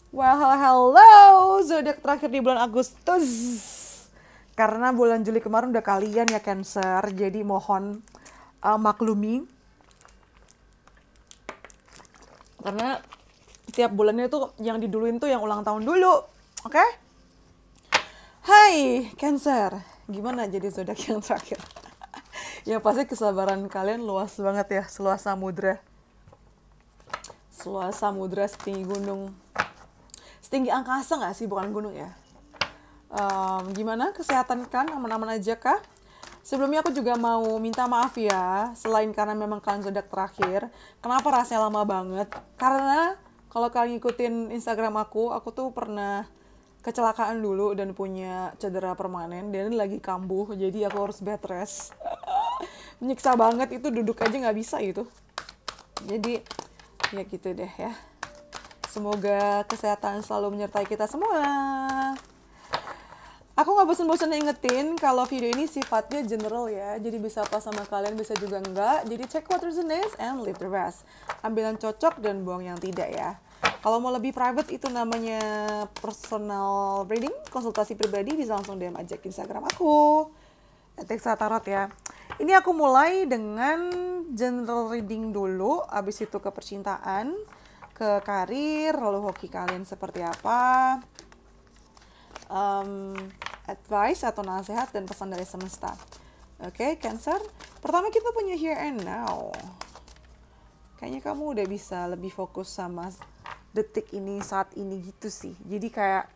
Well, hello, zodiak terakhir di bulan Agustus. Karena bulan Juli kemarin udah kalian ya Cancer, jadi mohon maklumi. Karena tiap bulannya tuh yang diduluin tuh yang ulang tahun dulu, oke? Hai Cancer, gimana jadi zodiak yang terakhir? Ya pasti kesabaran kalian luas banget ya, seluas samudra. Seluas samudra setinggi gunung. Setinggi angkasa nggak sih, bukan gunung ya? Gimana kesehatan kan, aman-aman aja kah? Sebelumnya aku juga mau minta maaf ya, selain karena memang kalian zodiak terakhir, kenapa rasanya lama banget? Karena kalau kalian ngikutin Instagram aku tuh pernah kecelakaan dulu dan punya cedera permanen dan lagi kambuh, jadi aku harus bed rest. Menyiksa banget, itu duduk aja nggak bisa gitu. Jadi ya gitu deh ya. Semoga kesehatan selalu menyertai kita semua. Aku nggak bosan-bosan ingetin kalau video ini sifatnya general ya. Jadi bisa pas sama kalian, bisa juga enggak. Jadi check what resonates and leave the rest. Ambil yang cocok dan buang yang tidak ya. Kalau mau lebih private itu namanya personal reading, konsultasi pribadi, bisa langsung DM aja ke Instagram aku. Teksa Tarot ya. Ini aku mulai dengan general reading dulu, abis itu ke percintaan, ke karir, lalu hoki kalian seperti apa, advice atau nasihat dan pesan dari semesta. Oke, Cancer. Pertama kita punya here and now. Kayaknya kamu udah bisa lebih fokus sama detik ini, saat ini gitu sih. Jadi kayak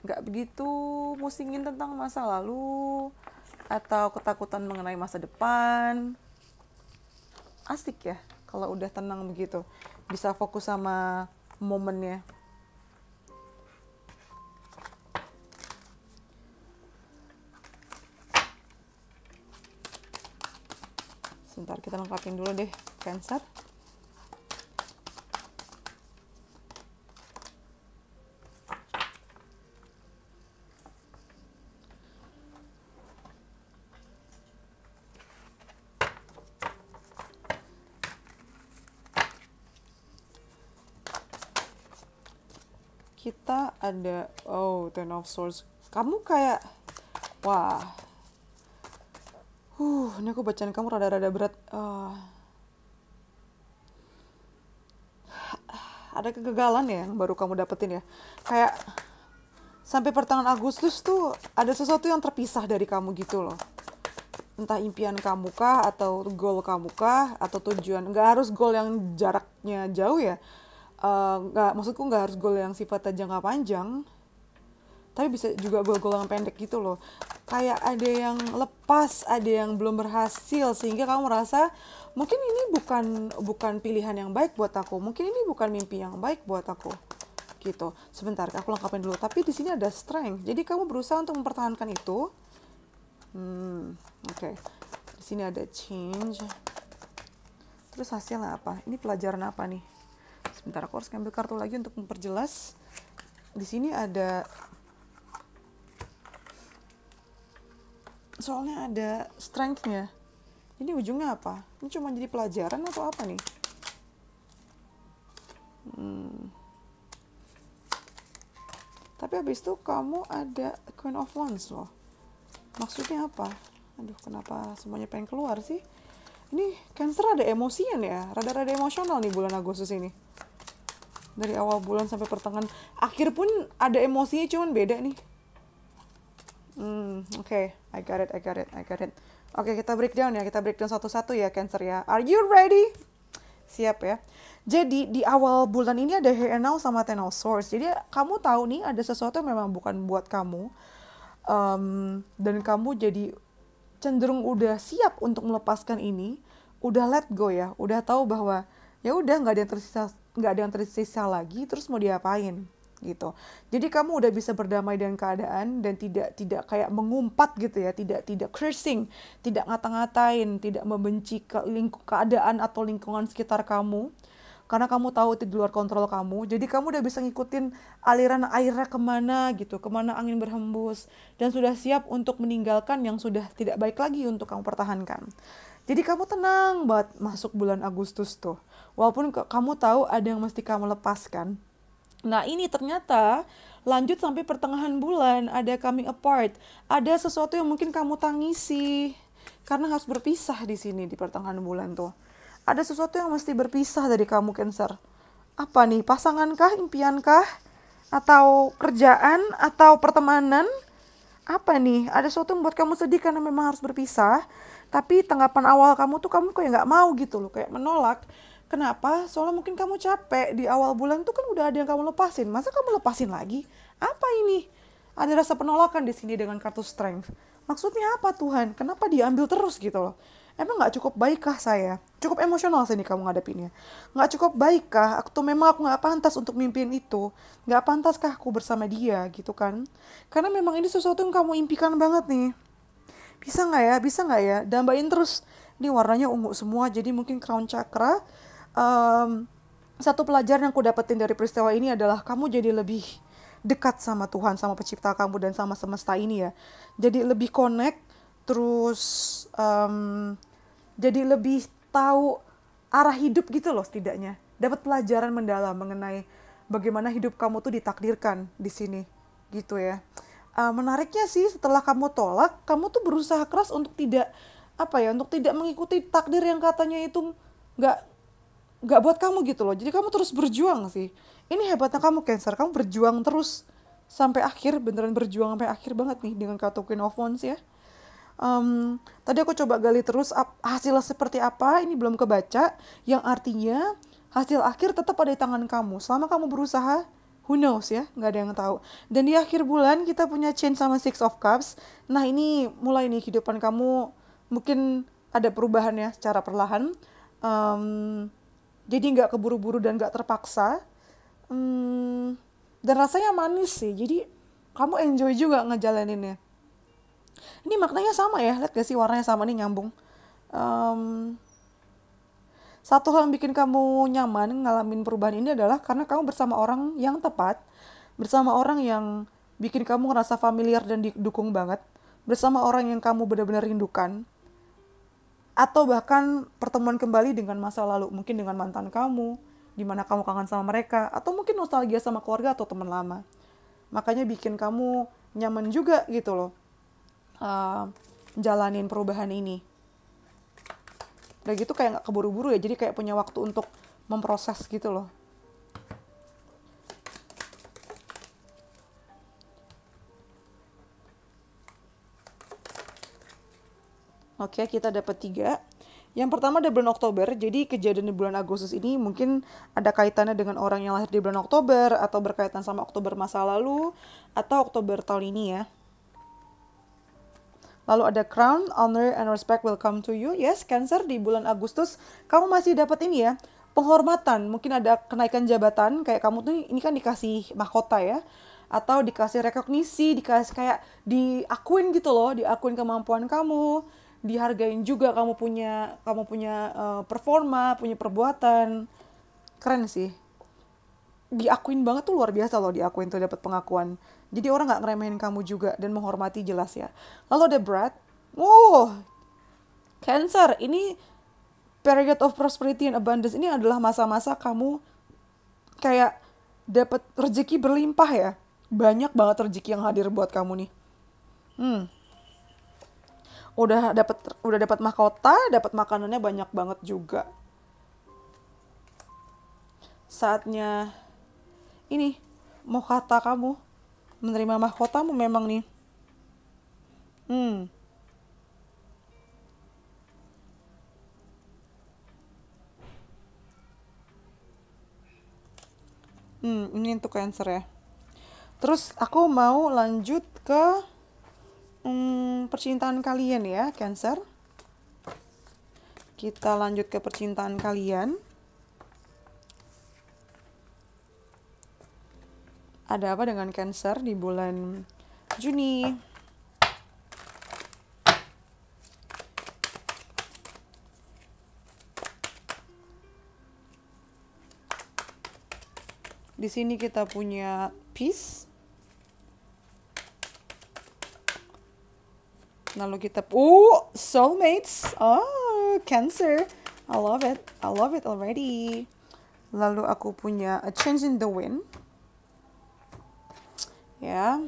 nggak begitu musingin tentang masa lalu atau ketakutan mengenai masa depan. Asik ya kalau udah tenang begitu, bisa fokus sama momennya. Sebentar, kita lengkapin dulu deh Cancer. Kita ada, Ten of Swords. Kamu kayak, wah, ini aku bacaan kamu rada-rada berat. Ada kegagalan ya yang baru kamu dapetin ya. Kayak sampai pertengahan Agustus tuh ada sesuatu yang terpisah dari kamu gitu loh. Entah impian kamu kah, atau goal kamu kah, atau tujuan. Nggak harus goal yang jaraknya jauh ya. Maksudku nggak harus goal yang sifatnya jangka panjang, tapi bisa juga goal-goal yang pendek gitu loh. Kayak ada yang lepas, ada yang belum berhasil, sehingga kamu merasa mungkin ini bukan pilihan yang baik buat aku, mungkin ini bukan mimpi yang baik buat aku gitu. Sebentar, aku lengkapin dulu. Tapi di sini ada strength, jadi kamu berusaha untuk mempertahankan itu. Oke. Di sini ada change. Terus hasilnya apa? Ini pelajaran apa nih? Sebentar, aku harus ngambil kartu lagi untuk memperjelas. Di sini ada, soalnya ada strength-nya. Ini ujungnya apa? Ini cuma jadi pelajaran atau apa nih? Tapi habis itu kamu ada Queen of Wands loh. Maksudnya apa? Aduh, kenapa semuanya pengen keluar sih? Ini Cancer ada emosian ya, rada-rada emosional nih bulan Agustus ini. Dari awal bulan sampai pertengahan, akhir pun ada emosinya, cuman beda nih. Oke, I got it. Oke, kita breakdown satu-satu ya Cancer ya. Are you ready? Siap ya. Jadi di awal bulan ini ada Here and Now sama Ten of Swords. Jadi kamu tahu nih ada sesuatu yang memang bukan buat kamu. Dan kamu jadi cenderung udah siap untuk melepaskan ini, udah let go ya, udah tahu bahwa ya udah nggak ada yang tersisa lagi, terus mau diapain gitu. Jadi kamu udah bisa berdamai dengan keadaan dan tidak kayak mengumpat gitu ya, tidak cursing, tidak ngata-ngatain, tidak membenci keadaan atau lingkungan sekitar kamu. Karena kamu tahu itu di luar kontrol kamu, jadi kamu udah bisa ngikutin aliran airnya kemana gitu, kemana angin berhembus, dan sudah siap untuk meninggalkan yang sudah tidak baik lagi untuk kamu pertahankan. Jadi kamu tenang banget masuk bulan Agustus tuh, walaupun kamu tahu ada yang mesti kamu lepaskan, Nah, ini ternyata lanjut sampai pertengahan bulan, ada coming apart. Ada sesuatu yang mungkin kamu tangisi karena harus berpisah di sini di pertengahan bulan tuh. Ada sesuatu yang mesti berpisah dari kamu, Cancer. Apa nih? Pasangankah, impiankah, atau kerjaan, atau pertemanan? Apa nih? Ada sesuatu yang buat kamu sedih karena memang harus berpisah. Tapi tanggapan awal kamu tuh kamu kayak nggak mau gitu loh, kayak menolak. Kenapa? Soalnya mungkin kamu capek di awal bulan tuh kan udah ada yang kamu lepasin. Masa kamu lepasin lagi? Apa ini? Ada rasa penolakan di sini dengan kartu strength. Maksudnya apa Tuhan? Kenapa diambil terus gitu loh? Emang nggak cukup baikkah saya? Cukup emosional sih nih kamu ngadepinnya. Nggak cukup baikkah? Memang aku nggak pantas untuk mimpin itu. Nggak pantaskah aku bersama dia gitu kan? Karena memang ini sesuatu yang kamu impikan banget nih. Bisa nggak ya? Bisa nggak ya? Dambain terus. Ini warnanya ungu semua, jadi mungkin crown chakra. Um, Satu pelajaran yang aku dapetin dari peristiwa ini adalah kamu jadi lebih dekat sama Tuhan, sama pencipta kamu, dan sama semesta ini ya. Jadi lebih connect, terus jadi lebih tahu arah hidup gitu loh setidaknya. Dapat pelajaran mendalam mengenai bagaimana hidup kamu tuh ditakdirkan di sini gitu ya. Menariknya sih setelah kamu tolak, kamu tuh berusaha keras untuk tidak untuk tidak mengikuti takdir yang katanya itu nggak nggak buat kamu gitu loh. Jadi kamu terus berjuang sih. Ini hebatnya kamu Cancer, kamu berjuang terus sampai akhir, beneran berjuang sampai akhir banget nih dengan kartu Queen of Wands ya. Tadi aku coba gali terus hasilnya seperti apa, ini belum kebaca, yang artinya hasil akhir tetap ada di tangan kamu. Selama kamu berusaha, who knows ya, nggak ada yang tahu. Dan di akhir bulan kita punya Change sama Six of Cups. Nah ini mulai nih kehidupan kamu mungkin ada perubahan ya secara perlahan. Jadi nggak keburu-buru dan nggak terpaksa. Dan rasanya manis sih, jadi kamu enjoy juga ngejalaninnya. Ini maknanya sama ya, lihat gak sih warnanya sama nih, nyambung. Satu hal yang bikin kamu nyaman ngalamin perubahan ini adalah karena kamu bersama orang yang tepat, bersama orang yang bikin kamu ngerasa familiar dan didukung banget, bersama orang yang kamu benar-benar rindukan, atau bahkan pertemuan kembali dengan masa lalu, mungkin dengan mantan kamu, di mana kamu kangen sama mereka, atau mungkin nostalgia sama keluarga atau teman lama. Makanya bikin kamu nyaman juga gitu loh. Jalanin perubahan ini. Udah gitu kayak gak keburu-buru ya, jadi kayak punya waktu untuk memproses gitu loh. Oke, kita dapat 3. Yang pertama ada bulan Oktober, jadi kejadian di bulan Agustus ini mungkin ada kaitannya dengan orang yang lahir di bulan Oktober, atau berkaitan sama Oktober masa lalu, atau Oktober tahun ini ya. Lalu ada crown, honor, and respect will come to you. Yes, Cancer, di bulan Agustus kamu masih dapat ini ya, penghormatan. Mungkin ada kenaikan jabatan, kayak kamu tuh ini kan dikasih mahkota ya, atau dikasih rekognisi, dikasih kayak diakuin gitu loh, diakuin kemampuan kamu, dihargain juga kamu punya performa, punya perbuatan. Keren sih. Diakuin banget tuh, luar biasa loh diakuin tuh, dapat pengakuan. Jadi orang nggak ngeremehin kamu juga dan menghormati, jelas ya. Lalu ada Bread. Cancer, ini period of prosperity and abundance. Ini adalah masa-masa kamu kayak dapat rezeki berlimpah ya. Banyak banget rezeki yang hadir buat kamu nih. Udah dapat mahkota, dapat makanannya banyak banget juga. Saatnya ini mau kata kamu menerima mahkotamu memang nih. Ini untuk Cancer ya. Terus aku mau lanjut ke percintaan kalian ya, Cancer. Kita lanjut ke percintaan kalian. Ada apa dengan Cancer di bulan Juni? Di sini kita punya peace. Lalu kita soulmates. Cancer. I love it already. Lalu aku punya a change in the wind. Ya.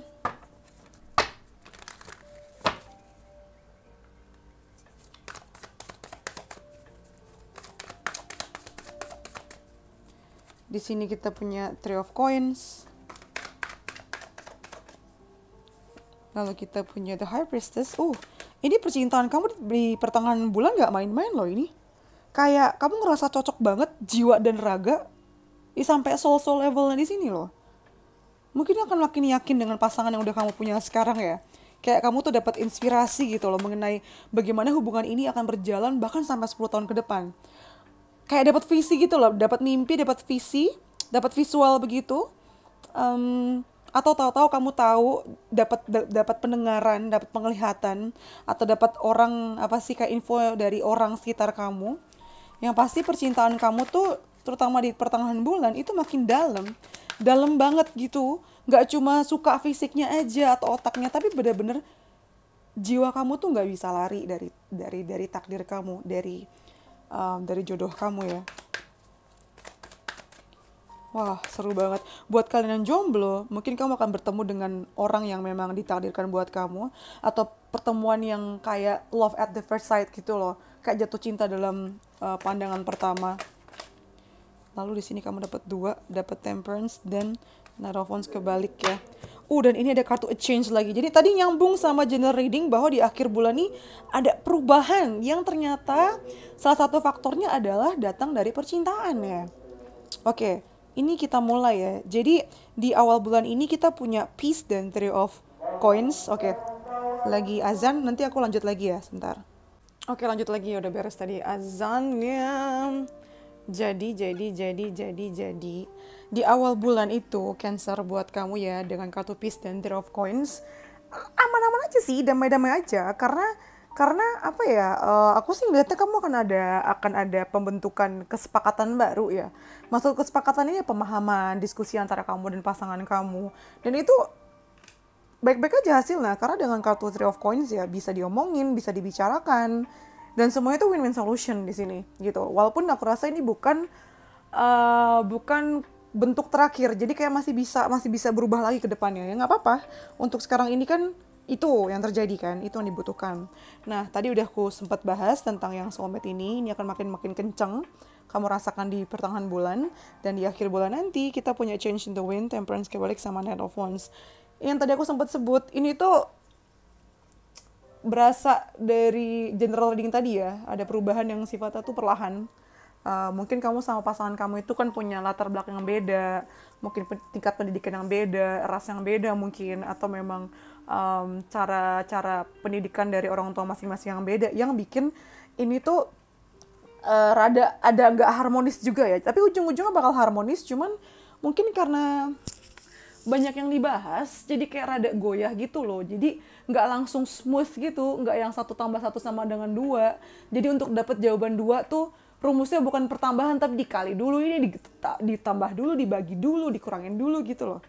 Di sini kita punya Three of Coins. Lalu kita punya The High Priestess. Ini percintaan kamu di pertengahan bulan gak main-main loh ini. Kayak kamu ngerasa cocok banget jiwa dan raga. Sampai soul levelnya di sini loh. Mungkin akan makin yakin dengan pasangan yang udah kamu punya sekarang ya. Kayak kamu tuh dapat inspirasi gitu loh mengenai bagaimana hubungan ini akan berjalan bahkan sampai 10 tahun ke depan. Kayak dapat visi gitu loh, dapat mimpi, dapat visi, dapat visual begitu. Atau tahu-tahu kamu tahu dapat pendengaran, dapat penglihatan, atau dapat orang apa sih kayak info dari orang sekitar kamu. Yang pasti percintaan kamu tuh terutama di pertengahan bulan itu makin dalam banget gitu. Nggak cuma suka fisiknya aja atau otaknya, tapi bener-bener jiwa kamu tuh nggak bisa lari dari takdir kamu, dari jodoh kamu ya. Wah, seru banget. Buat kalian yang jomblo, mungkin kamu akan bertemu dengan orang yang memang ditakdirkan buat kamu. Atau pertemuan yang kayak love at the first sight gitu loh. Kayak jatuh cinta dalam pandangan pertama. Lalu di sini kamu dapat 2, dapat Temperance dan Knight of Wands kebalik ya. Dan ini ada kartu exchange lagi. Jadi tadi nyambung sama general reading bahwa di akhir bulan ini ada perubahan yang ternyata salah satu faktornya adalah datang dari percintaan ya. Oke, ini kita mulai ya. Jadi di awal bulan ini kita punya Peace dan Three of Coins. Oke, lagi azan, nanti aku lanjut lagi ya, sebentar. Oke, lanjut lagi, udah beres tadi azannya. Jadi. Di awal bulan itu, Cancer buat kamu ya, dengan kartu Peace dan Three of Coins, aman-aman aja sih, damai-damai aja. Karena apa ya, aku sih ngeliatnya kamu akan ada pembentukan kesepakatan baru ya. Maksud kesepakatan ini pemahaman, diskusi antara kamu dan pasangan kamu. Dan itu baik-baik aja hasilnya, karena dengan kartu Three of Coins ya bisa diomongin, bisa dibicarakan. Dan semuanya itu win-win solution di sini gitu. Walaupun aku rasa ini bukan bentuk terakhir, jadi kayak masih bisa berubah lagi ke depannya ya, nggak apa-apa. Untuk sekarang ini kan itu yang terjadi kan, itu yang dibutuhkan. Nah, tadi udah aku sempat bahas tentang yang soulmate ini akan makin kenceng kamu rasakan di pertengahan bulan, dan di akhir bulan nanti kita punya Change in the Wind, Temperance kebalik sama Knight of Wands. Yang tadi aku sempat sebut, ini tuh berasa dari general reading tadi ya, ada perubahan yang sifatnya tuh perlahan. Mungkin kamu sama pasangan kamu itu kan punya latar belakang yang beda, mungkin tingkat pendidikan yang beda, ras yang beda mungkin, atau memang cara pendidikan dari orang tua masing-masing yang beda, yang bikin ini tuh rada ada nggak harmonis juga ya. Tapi ujung-ujungnya bakal harmonis, cuman mungkin karena banyak yang dibahas, jadi kayak rada goyah gitu loh. Jadi nggak langsung smooth gitu, nggak yang 1 tambah 1 sama dengan 2. Jadi untuk dapat jawaban 2 tuh rumusnya bukan pertambahan tapi dikali dulu, ini ditambah dulu, dibagi dulu, dikurangin dulu gitu loh.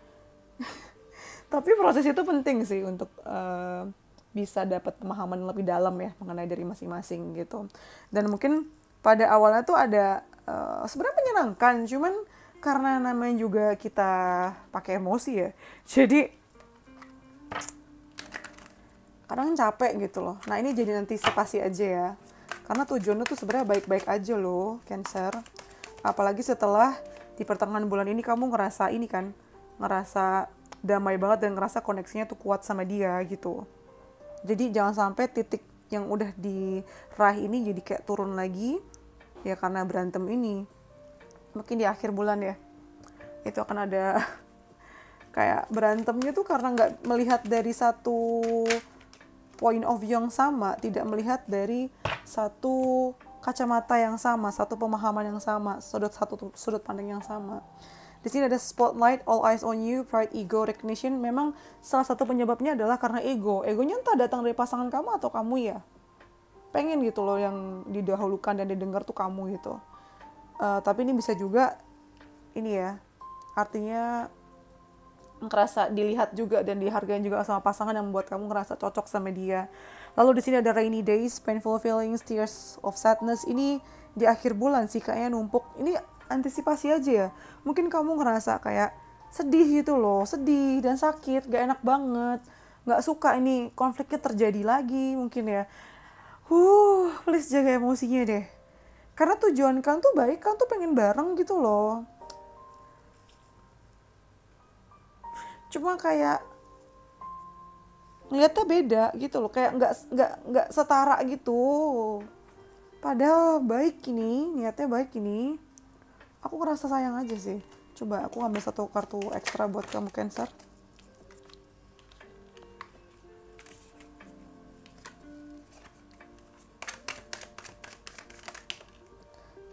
Tapi proses itu penting sih untuk bisa dapat pemahaman lebih dalam ya mengenai dari masing-masing gitu. Dan mungkin pada awalnya tuh ada sebenarnya menyenangkan, cuman karena namanya juga kita pakai emosi ya, jadi kadang capek gitu loh. Nah, ini jadi antisipasi aja ya. Karena tujuannya tuh sebenarnya baik-baik aja loh, Cancer. Apalagi setelah di pertengahan bulan ini kamu ngerasa damai banget dan ngerasa koneksinya tuh kuat sama dia gitu. Jadi jangan sampai titik yang udah diraih ini jadi kayak turun lagi ya karena berantem ini. Mungkin di akhir bulan ya, itu akan ada kayak berantemnya tuh karena nggak melihat dari satu point of view yang sama, tidak melihat dari satu kacamata yang sama, satu pemahaman yang sama, sudut pandang yang sama. Di sini ada spotlight, all eyes on you, pride, ego, recognition. Memang salah satu penyebabnya adalah karena ego. Egonya entah datang dari pasangan kamu atau kamu ya. Pengen gitu loh yang didahulukan dan didengar tuh kamu gitu. Tapi ini bisa juga ini ya, artinya ngerasa dilihat juga dan dihargai juga sama pasangan yang membuat kamu ngerasa cocok sama dia. Lalu di sini ada rainy days, painful feelings, tears of sadness. Ini di akhir bulan sih kayaknya numpuk. Ini antisipasi aja ya. Mungkin kamu ngerasa kayak sedih gitu loh, sedih dan sakit, gak enak banget, gak suka ini konfliknya terjadi lagi mungkin ya. Please jaga emosinya deh. Karena tujuan kalian tuh baik, kalian tuh pengen bareng gitu loh. Cuma kayak ngeliatnya beda gitu loh, kayak nggak setara gitu. Padahal baik ini, niatnya baik ini. Aku ngerasa sayang aja sih. Coba aku ambil satu kartu ekstra buat kamu Cancer.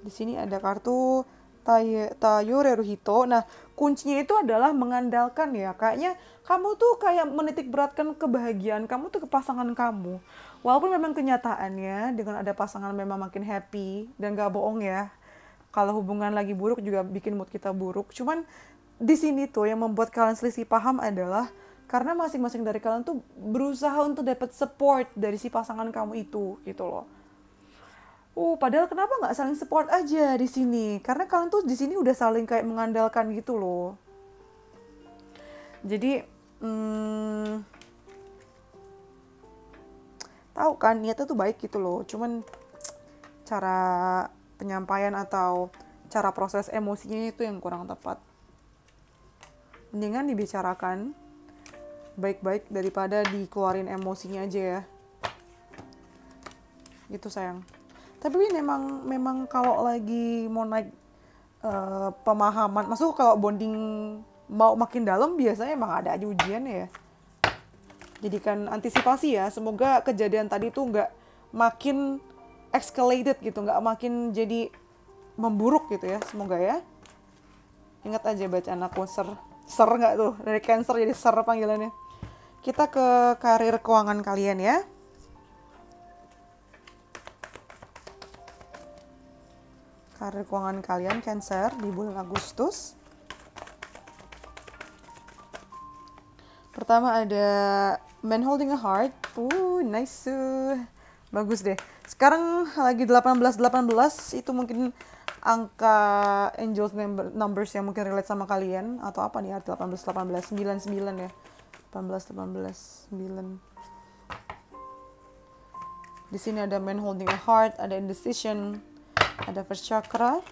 Di sini ada kartu Tayo Reruhito. Nah, kuncinya itu adalah mengandalkan ya. Kayaknya kamu tuh kayak menitik beratkan kebahagiaan kamu tuh ke pasangan kamu. Walaupun memang kenyataannya dengan ada pasangan memang makin happy. Dan gak bohong ya. Kalau hubungan lagi buruk juga bikin mood kita buruk. Cuman di sini tuh yang membuat kalian selisih paham adalah karena masing-masing dari kalian tuh berusaha untuk dapat support dari si pasangan kamu itu gitu loh. Padahal kenapa nggak saling support aja di sini? Karena kalian tuh di sini udah saling kayak mengandalkan gitu loh. Jadi, tahu kan niatnya tuh baik gitu loh. Cuman cara penyampaian atau cara proses emosinya itu yang kurang tepat. Mendingan dibicarakan baik-baik daripada dikeluarin emosinya aja ya. Gitu sayang. Tapi memang kalau lagi mau naik pemahaman, maksud kalau bonding mau makin dalam biasanya emang ada aja ujiannya ya. Jadi kan antisipasi ya, semoga kejadian tadi tuh nggak makin escalated gitu, nggak makin jadi memburuk gitu ya, semoga ya. Ingat aja bacaan aku, ser nggak tuh, dari Cancer jadi ser panggilannya. Kita ke karir keuangan kalian ya. Karir keuangan kalian Cancer di bulan Agustus. Pertama ada Man Holding a Heart. Nice. Bagus deh. Sekarang lagi 18 itu mungkin angka angels numbers yang mungkin relate sama kalian atau apa nih? 18 99 ya. 18 9. Di sini ada Man Holding a Heart, ada Indecision, ada First Chakra.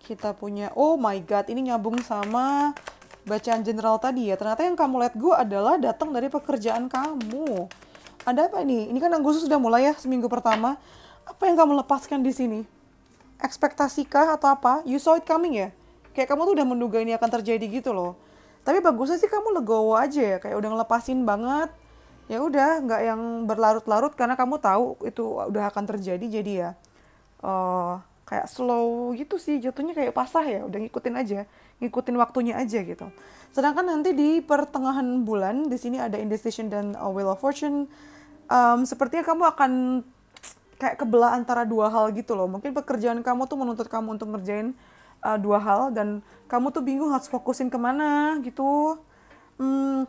Kita punya, oh my god, ini nyambung sama bacaan general tadi ya. Ternyata yang kamu let go adalah datang dari pekerjaan kamu. Ada apa ini? Ini kan Agustus sudah mulai ya, seminggu pertama. Apa yang kamu lepaskan di sini? Ekspektasikah atau apa? You saw it coming ya? Kayak kamu tuh udah menduga ini akan terjadi gitu loh. Tapi bagusnya sih kamu legowo aja ya, kayak udah ngelepasin banget. Ya udah, nggak yang berlarut-larut karena kamu tahu itu udah akan terjadi, jadi ya kayak slow gitu sih, jatuhnya kayak pasrah ya, udah ngikutin aja, ngikutin waktunya aja gitu. Sedangkan nanti di pertengahan bulan di sini ada Indecision dan Wheel of Fortune. Sepertinya kamu akan kayak kebelah antara dua hal gitu loh. Mungkin pekerjaan kamu tuh menuntut kamu untuk ngerjain dua hal dan kamu tuh bingung harus fokusin kemana gitu.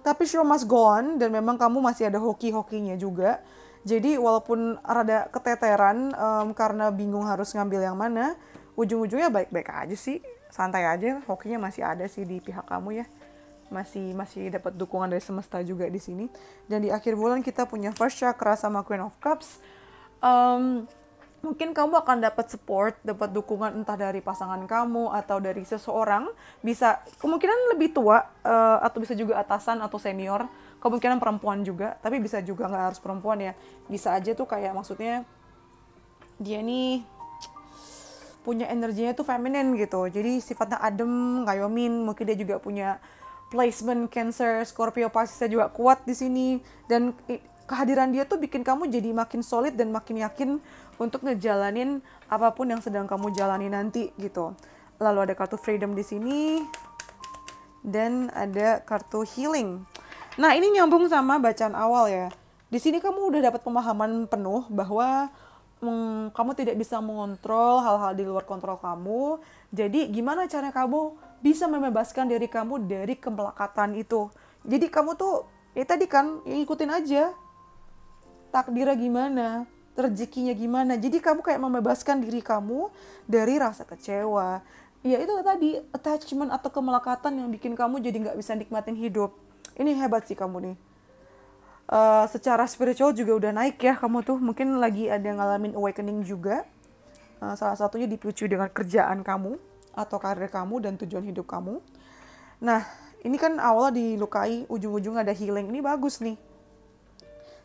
Tapi show must go on dan memang kamu masih ada hoki-hokinya juga. Jadi walaupun rada keteteran karena bingung harus ngambil yang mana, ujung-ujungnya baik-baik aja sih, santai aja, hokinya masih ada sih di pihak kamu ya, masih dapat dukungan dari semesta juga di sini. Dan di akhir bulan kita punya First Chakra sama Queen of Cups. Mungkin kamu akan dapat support, dapat dukungan entah dari pasangan kamu atau dari seseorang, bisa kemungkinan lebih tua atau bisa juga atasan atau senior, kemungkinan perempuan juga, tapi bisa juga nggak harus perempuan ya, bisa aja tuh kayak maksudnya dia nih punya energinya tuh feminin gitu, jadi sifatnya adem, ngayomin, mungkin dia juga punya placement Cancer, Scorpio, Pisces juga kuat di sini, dan kehadiran dia tuh bikin kamu jadi makin solid dan makin yakin untuk ngejalanin apapun yang sedang kamu jalani nanti gitu. Lalu ada kartu Freedom di sini dan ada kartu Healing. Nah, ini nyambung sama bacaan awal ya. Di sini kamu udah dapat pemahaman penuh bahwa kamu tidak bisa mengontrol hal-hal di luar kontrol kamu. Jadi gimana cara kamu bisa membebaskan diri kamu dari kemelekatan itu. Jadi kamu tuh, ya tadi kan, ngikutin aja takdirnya gimana. rezekinya gimana. Jadi kamu kayak membebaskan diri kamu dari rasa kecewa. Ya itu tadi, attachment atau kemelekatan yang bikin kamu jadi nggak bisa nikmatin hidup. Ini hebat sih kamu nih. Secara spiritual juga udah naik ya kamu tuh. Mungkin lagi ada ngalamin awakening juga. Salah satunya dipicu dengan kerjaan kamu atau karir kamu dan tujuan hidup kamu. Nah, ini kan awalnya dilukai, ujung-ujung ada healing. Ini bagus nih.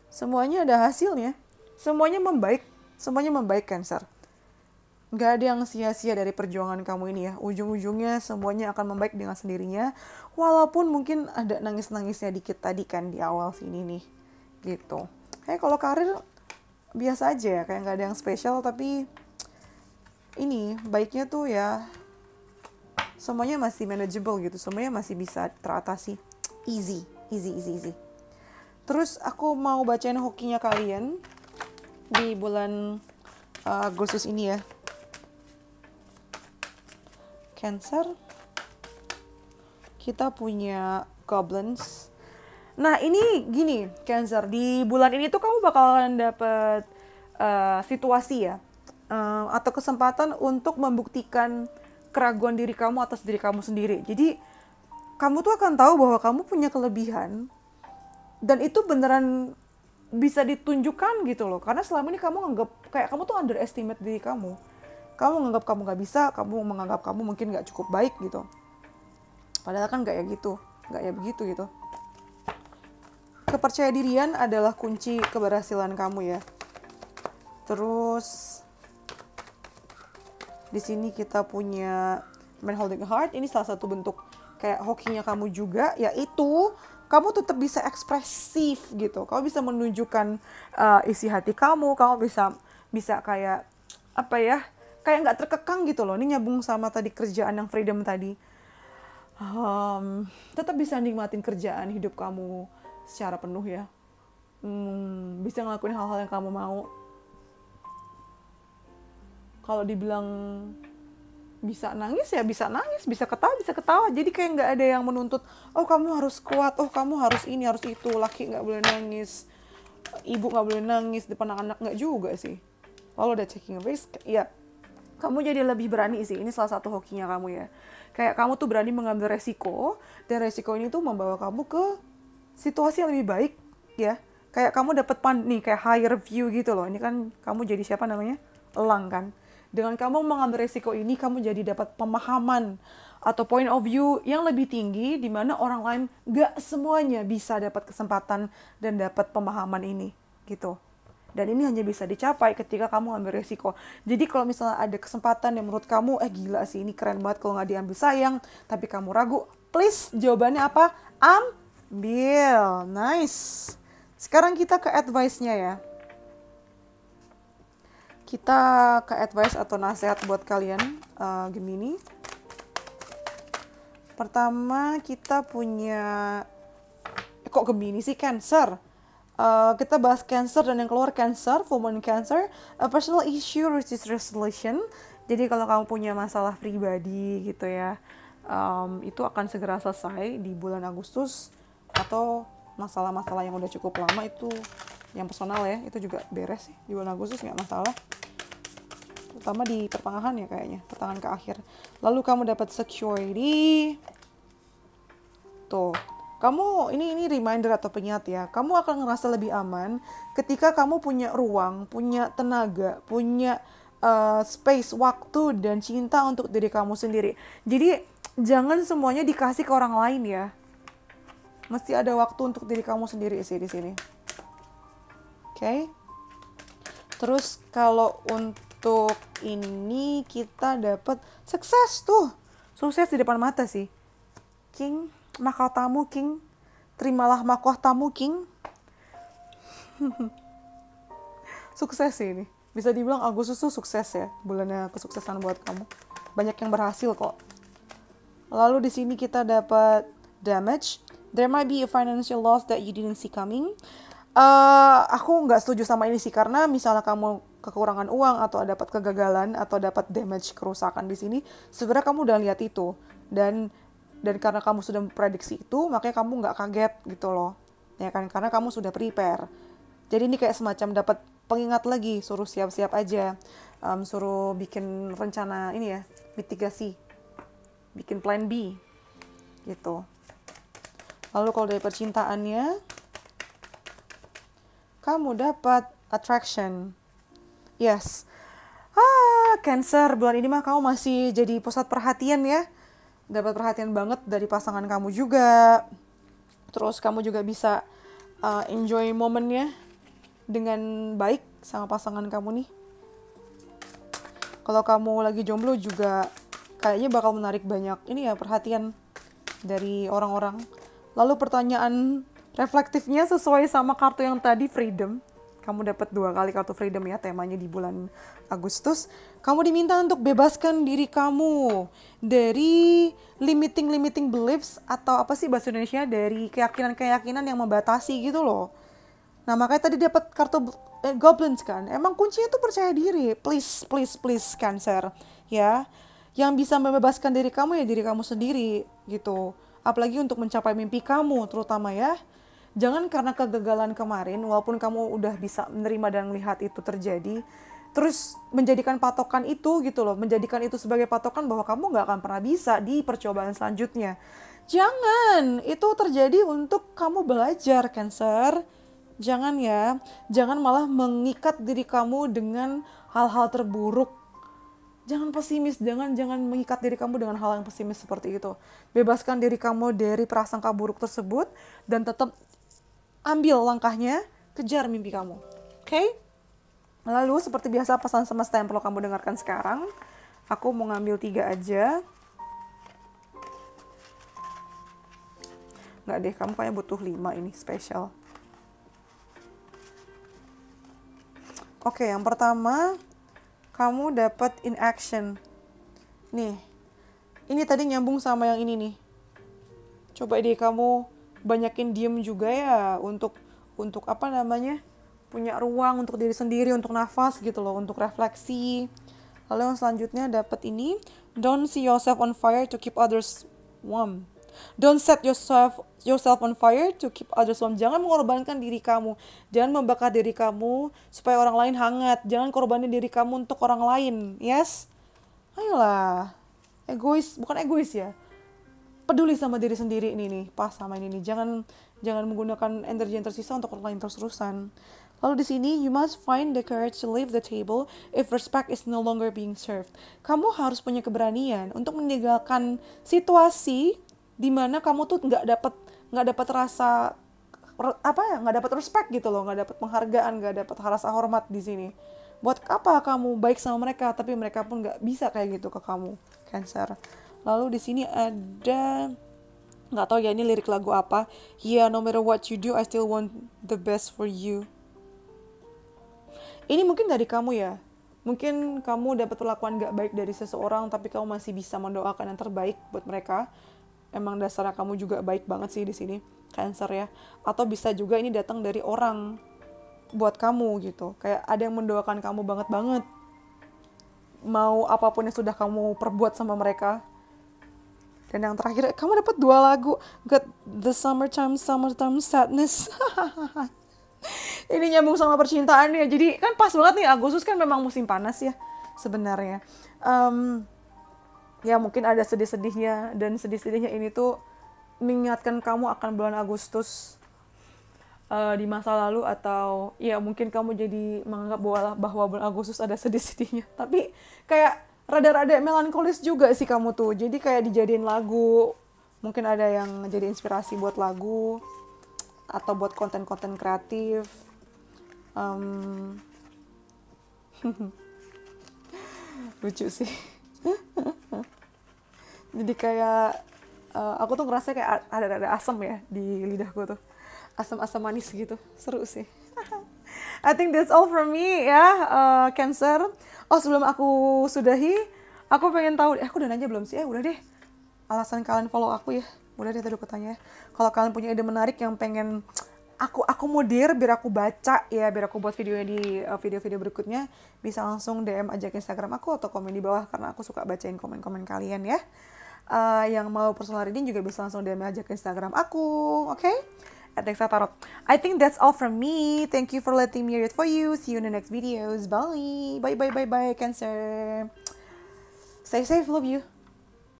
Semuanya ada hasilnya. Semuanya membaik Cancer. Nggak ada yang sia-sia dari perjuangan kamu ini ya. Ujung-ujungnya semuanya akan membaik dengan sendirinya. Walaupun mungkin ada nangis-nangisnya dikit tadi kan di awal sini nih. Gitu. Kayak kalau karir biasa aja ya. Kayak nggak ada yang spesial, tapi ini baiknya tuh ya semuanya masih manageable gitu. Semuanya masih bisa teratasi. Easy. Terus aku mau bacain hokinya kalian di bulan Agustus ini ya. Cancer. Kita punya goblins. Nah ini gini Cancer, di bulan ini tuh kamu bakalan dapet situasi ya. Atau kesempatan untuk membuktikan keraguan diri kamu atas diri kamu sendiri. Jadi kamu tuh akan tahu bahwa kamu punya kelebihan dan itu beneran bisa ditunjukkan gitu loh. Karena selama ini kamu nganggap kayak kamu tuh underestimate diri kamu. Kamu menganggap kamu gak bisa, kamu menganggap kamu mungkin gak cukup baik gitu. Padahal kan gak ya gitu, gak ya begitu gitu. Kepercayaan adalah kunci keberhasilan kamu ya. Terus di sini kita punya Man Holding a Heart. Ini salah satu bentuk kayak hokinya kamu juga, yaitu kamu tetap bisa ekspresif gitu. Kamu bisa menunjukkan isi hati kamu bisa kayak apa ya? Kayak nggak terkekang gitu loh. Ini nyambung sama tadi kerjaan yang freedom tadi. Tetap bisa nikmatin kerjaan hidup kamu secara penuh ya. Bisa ngelakuin hal-hal yang kamu mau. Kalau dibilang bisa nangis ya bisa nangis, bisa ketawa. Jadi kayak nggak ada yang menuntut, oh kamu harus kuat, oh kamu harus ini, harus itu. Laki nggak boleh nangis, ibu nggak boleh nangis depan anak-anak, nggak juga sih. Kalau udah taking risk, ya kamu jadi lebih berani sih. Ini salah satu hokinya kamu ya. Kayak kamu tuh berani mengambil resiko, dan resiko ini tuh membawa kamu ke situasi yang lebih baik ya. Kayak kamu dapat kayak higher view gitu loh. Ini kan kamu jadi siapa namanya? Elang kan. Dengan kamu mengambil resiko ini, kamu jadi dapat pemahaman atau point of view yang lebih tinggi, di mana orang lain gak semuanya bisa dapat kesempatan dan dapat pemahaman ini, gitu. Dan ini hanya bisa dicapai ketika kamu ambil resiko. Jadi kalau misalnya ada kesempatan yang menurut kamu, gila sih ini keren banget kalau gak diambil sayang, tapi kamu ragu, please jawabannya apa? Ambil. Nice. Sekarang kita ke advice-nya ya. Kita ke advice atau nasihat buat kalian Gemini. Pertama kita punya kok Gemini sih, Cancer. Kita bahas Cancer dan yang keluar Cancer, full moon Cancer, a personal issue resolution. Jadi kalau kamu punya masalah pribadi gitu ya, itu akan segera selesai di bulan Agustus. Atau masalah-masalah yang udah cukup lama itu yang personal ya, itu juga beres sih di bulan Agustus, nggak masalah. Terutama di pertengahan ya kayaknya, pertengahan ke akhir. Lalu kamu dapat security. Tuh, kamu ini reminder atau pengingat ya. Kamu akan ngerasa lebih aman ketika kamu punya ruang, punya tenaga, punya space, waktu, dan cinta untuk diri kamu sendiri. Jadi jangan semuanya dikasih ke orang lain ya. Mesti ada waktu untuk diri kamu sendiri sih di sini. Oke. Terus kalau untuk ini kita dapat sukses tuh. Sukses di depan mata sih. King, mahkotamu King. Terimalah mahkotamu King. Sukses sih ini. Bisa dibilang Agustus tuh sukses ya. Bulannya kesuksesan buat kamu. Banyak yang berhasil kok. Lalu di sini kita dapat damage. There might be a financial loss that you didn't see coming. Aku nggak setuju sama ini sih, karena misalnya kamu kekurangan uang atau dapat kegagalan atau dapat damage, kerusakan di sini, sebenarnya kamu udah lihat itu dan karena kamu sudah memprediksi itu, makanya kamu nggak kaget gitu loh, ya kan, karena kamu sudah prepare. Jadi ini kayak semacam dapat pengingat lagi, suruh siap-siap aja. Suruh bikin rencana ini ya, mitigasi, bikin plan B gitu. Lalu kalau dari percintaannya, kamu dapat attraction. Yes. Cancer, bulan ini mah kamu masih jadi pusat perhatian ya. Dapat perhatian banget dari pasangan kamu juga. Terus kamu juga bisa enjoy momennya dengan baik sama pasangan kamu nih. Kalau kamu lagi jomblo juga kayaknya bakal menarik banyak ini ya, perhatian dari orang-orang. Lalu pertanyaan reflektifnya sesuai sama kartu yang tadi, freedom. Kamu dapat 2 kali kartu freedom ya, temanya di bulan Agustus. Kamu diminta untuk bebaskan diri kamu dari limiting beliefs, atau apa sih bahasa Indonesia, dari keyakinan-keyakinan yang membatasi gitu loh. Nah, makanya tadi dapat kartu goblins kan. Emang kuncinya tuh percaya diri. Please Cancer ya. Yang bisa membebaskan diri kamu ya diri kamu sendiri gitu. Apalagi untuk mencapai mimpi kamu terutama ya. Jangan karena kegagalan kemarin, walaupun kamu udah bisa menerima dan melihat itu terjadi, terus menjadikan patokan itu gitu loh, menjadikan itu sebagai patokan bahwa kamu nggak akan pernah bisa di percobaan selanjutnya. Jangan, itu terjadi untuk kamu belajar, Cancer. Jangan ya, jangan malah mengikat diri kamu dengan hal-hal terburuk. Jangan pesimis, jangan mengikat diri kamu dengan hal yang pesimis seperti itu. Bebaskan diri kamu dari prasangka buruk tersebut dan tetap ambil langkahnya, kejar mimpi kamu. Oke? Lalu seperti biasa pesan semesta yang perlu kamu dengarkan sekarang. Aku mau ngambil 3 aja. Nggak deh, kamu kayaknya butuh 5 ini, spesial. Oke, yang pertama, kamu dapat in action. Nih, ini tadi nyambung sama yang ini nih. Coba deh kamu banyakin diem juga ya, untuk apa namanya, punya ruang untuk diri sendiri, untuk nafas gitu loh, untuk refleksi. Lalu yang selanjutnya dapat ini, don't see yourself on fire to keep others warm. Don't set yourself on fire to keep others warm. Jangan mengorbankan diri kamu, jangan membakar diri kamu supaya orang lain hangat. Jangan korbanin diri kamu untuk orang lain. Yes, ayolah, bukan egois ya, peduli sama diri sendiri ini nih, pas sama ini nih. Jangan menggunakan energi yang tersisa untuk orang lain terus-terusan. Lalu di sini, you must find the courage to leave the table if respect is no longer being served. Kamu harus punya keberanian untuk meninggalkan situasi di mana kamu tuh nggak dapat rasa nggak dapat respect gitu loh, nggak dapat penghargaan, nggak dapat rasa hormat di sini. Buat apa kamu baik sama mereka tapi mereka pun nggak bisa kayak gitu ke kamu, Cancer. Lalu di sini ada, nggak tahu ya ini lirik lagu apa. Yeah, no matter what you do, I still want the best for you. Ini mungkin dari kamu ya. Mungkin kamu dapat perlakuan nggak baik dari seseorang, tapi kamu masih bisa mendoakan yang terbaik buat mereka. Emang dasarnya kamu juga baik banget sih di sini, Cancer ya. Atau bisa juga ini datang dari orang buat kamu gitu. Kayak ada yang mendoakan kamu banget. Mau apapun yang sudah kamu perbuat sama mereka. Dan yang terakhir, kamu dapat 2 lagu. Got the summertime sadness. Ini nyambung sama percintaan ya. Jadi kan pas banget nih, Agustus kan memang musim panas ya sebenarnya. Ya mungkin ada sedih-sedihnya. Dan sedih-sedihnya ini tuh mengingatkan kamu akan bulan Agustus di masa lalu. Atau ya mungkin kamu jadi menganggap bahwa bulan Agustus ada sedih-sedihnya. Tapi kayak rada-rada melankolis juga sih kamu tuh. Jadi kayak dijadiin lagu. Mungkin ada yang jadi inspirasi buat lagu. Atau buat konten-konten kreatif. Lucu sih. Jadi kayak aku tuh ngerasa kayak ada asam ya di lidahku tuh. Asam-asam manis gitu. Seru sih. I think that's all from me ya, Cancer. Oh, sebelum aku sudahi, aku pengen tahu, aku udah nanya belum sih? Udah deh. Alasan kalian follow aku ya. Udah deh tadi aku tanya. Kalau kalian punya ide menarik yang pengen aku akomodir biar aku baca ya, biar aku buat videonya di video-video berikutnya, bisa langsung DM aja ke Instagram aku atau komen di bawah karena aku suka bacain komen-komen kalian ya. Yang mau personal reading juga bisa langsung DM aja ke Instagram aku, oke? at Dexa Tarot. I think that's all from me. Thank you for letting me read for you. See you in the next videos. Bye. Bye, bye, bye, bye, Cancer. Stay safe. Love you.